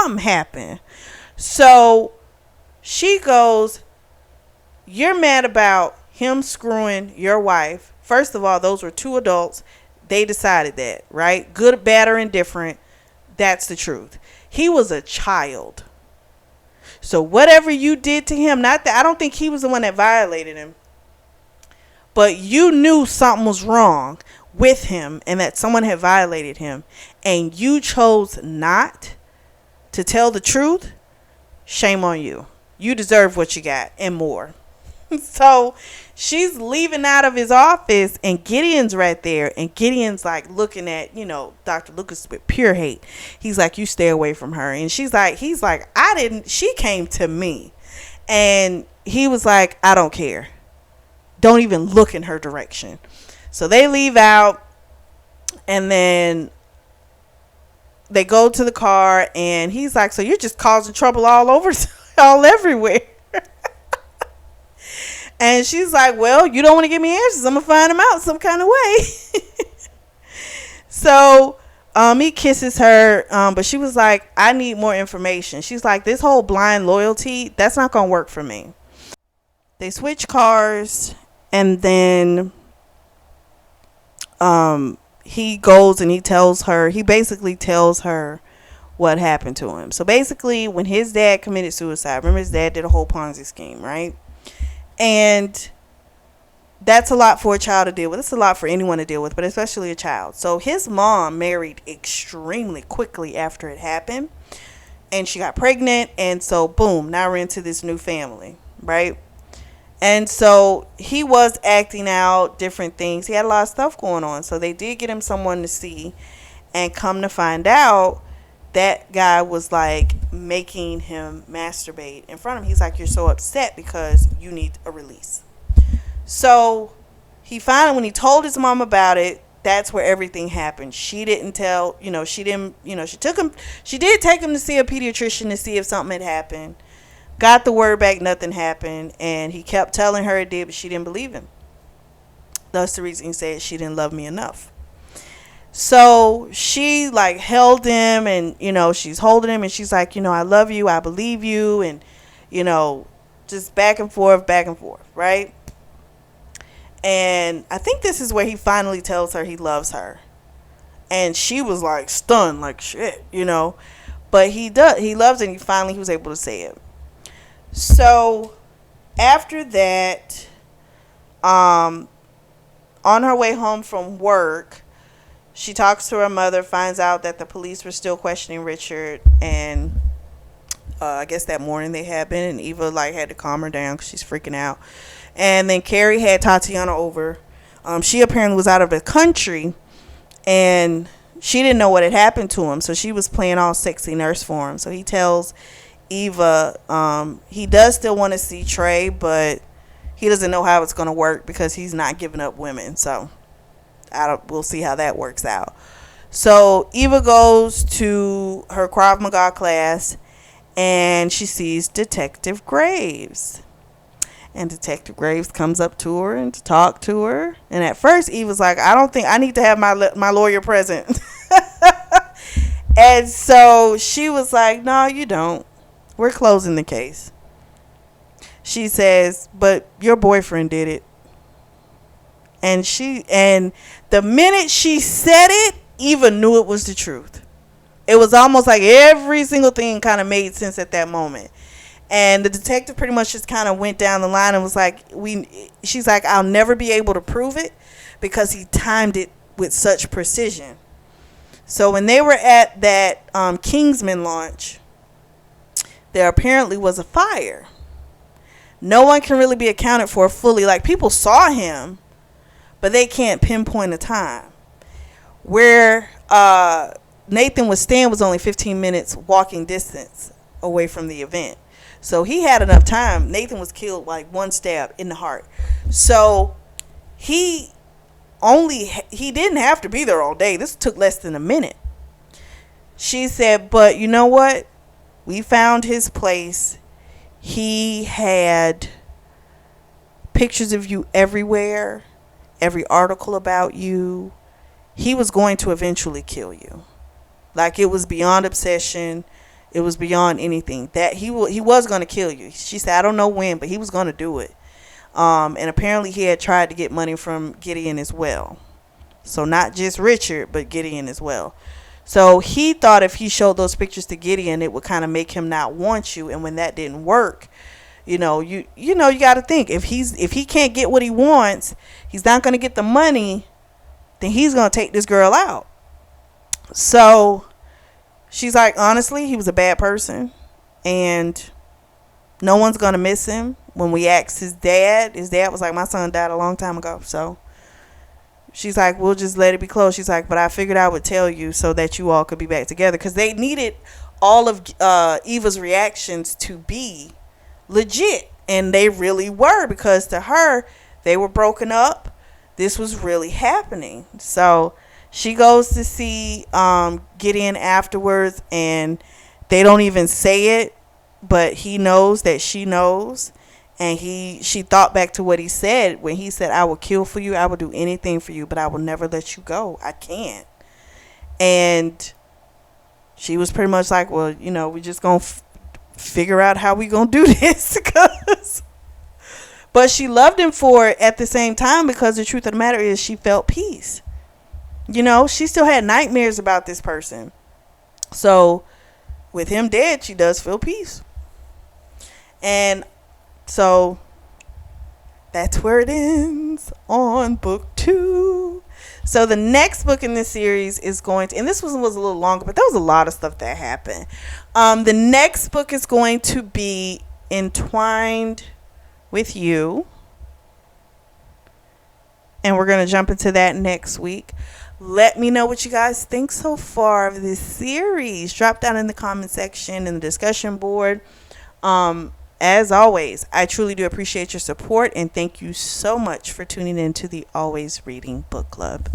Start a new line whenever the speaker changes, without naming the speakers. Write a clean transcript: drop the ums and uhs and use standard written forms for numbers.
something happened. So she goes, you're mad about him screwing your wife. First of all, those were two adults. They decided that, right? Good, bad, or indifferent. That's the truth. He was a child. So whatever you did to him, not that I don't think he was the one that violated him, but you knew something was wrong with him and that someone had violated him, and you chose not to tell the truth. Shame on you. You deserve what you got and more. So she's leaving out of his office, and Gideon's right there, and Gideon's like looking at, Dr. Lucas with pure hate. He's like, you stay away from her. And he's like, she came to me. And he was like, I don't care. Don't even look in her direction. So they leave out, and then they go to the car, and he's like, so you're just causing trouble all over, all everywhere. And she's like, well, you don't want to give me answers. I'm going to find them out some kind of way. So he kisses her, but she was like, I need more information. She's like, this whole blind loyalty, that's not going to work for me. They switch cars, and then he goes and he basically tells her what happened to him. So basically, when his dad committed suicide, remember his dad did a whole Ponzi scheme, right? And that's a lot for a child to deal with. It's a lot for anyone to deal with, but especially a child. So his mom married extremely quickly after it happened, and she got pregnant, and so boom, now we're into this new family, right? And so he was acting out different things. He had a lot of stuff going on. So they did get him someone to see, and come to find out, that guy was like making him masturbate in front of him. He's like, you're so upset because you need a release. So he finally, when he told his mom about it, that's where everything happened. She didn't tell, she did take him to see a pediatrician to see if something had happened. Got the word back, nothing happened. And he kept telling her it did, but she didn't believe him. That's the reason he said she didn't love me enough. So she like held him, and she's holding him, and she's like, I love you, I believe you, and just back and forth, right? And I think this is where he finally tells her he loves her, and she was like stunned, like shit, but he loves it, and he was able to say it. So after that, on her way home from work, she talks to her mother, finds out that the police were still questioning Richard, and I guess that morning they had been, and Eva had to calm her down because she's freaking out. And then Carrie had Tatiana over. She apparently was out of the country, and she didn't know what had happened to him, so she was playing all sexy nurse for him. So he tells Eva he does still want to see Trey, but he doesn't know how it's going to work because he's not giving up women. So we'll see how that works out. So Eva goes to her Krav Maga class, and she sees Detective Graves. And Detective Graves comes up to her and to talk to her. And at first, Eva's like, I don't think I need to have my lawyer present. And so she was like, no, you don't. We're closing the case. She says, but your boyfriend did it. And the minute she said it, Eva knew it was the truth. It was almost like every single thing kind of made sense at that moment. And the detective pretty much just kind of went down the line and was like, she's like, I'll never be able to prove it because he timed it with such precision. So when they were at that Kingsman launch, there apparently was a fire. No one can really be accounted for fully. Like, people saw him, but they can't pinpoint a time. Where Nathan was staying was only 15 minutes walking distance away from the event. So he had enough time. Nathan was killed like one stab in the heart. So he didn't have to be there all day. This took less than a minute. She said, but you know what? We found his place. He had pictures of you everywhere. Every article about you. He was going to eventually kill you. Like, it was beyond obsession. It was beyond anything that he was going to kill you. She said, I don't know when, but he was going to do it. And apparently he had tried to get money from Gideon as well. So not just Richard, but Gideon as well. So he thought if he showed those pictures to Gideon, it would kind of make him not want you. And when that didn't work, you got to think, if he can't get what he wants, he's not going to get the money, then he's going to take this girl out. So she's like, honestly, he was a bad person, and no one's going to miss him. When we asked his dad was like, my son died a long time ago. So she's like, we'll just let it be closed. She's like, but I figured I would tell you so that you all could be back together, because they needed all of Eva's reactions to be legit, and they really were, because to her, they were broken up. This was really happening. So she goes to see Gideon afterwards, and they don't even say it, but he knows that she knows. And she thought back to what he said when he said, I will kill for you, I will do anything for you, but I will never let you go. I can't. And she was pretty much like, well, we just gonna figure out how we gonna do this. But she loved him for it at the same time, because the truth of the matter is she felt peace. She still had nightmares about this person. So with him dead, she does feel peace. And so that's where it ends on book 2. So the next book in this series is going to, and this one was a little longer, but there was a lot of stuff that happened. The next book is going to be Entwined with You, and we're going to jump into that next week. Let me know what you guys think so far of this series. Drop down in the comment section, in the discussion board. As always, I truly do appreciate your support, and thank you so much for tuning in to the Always Reading Book Club.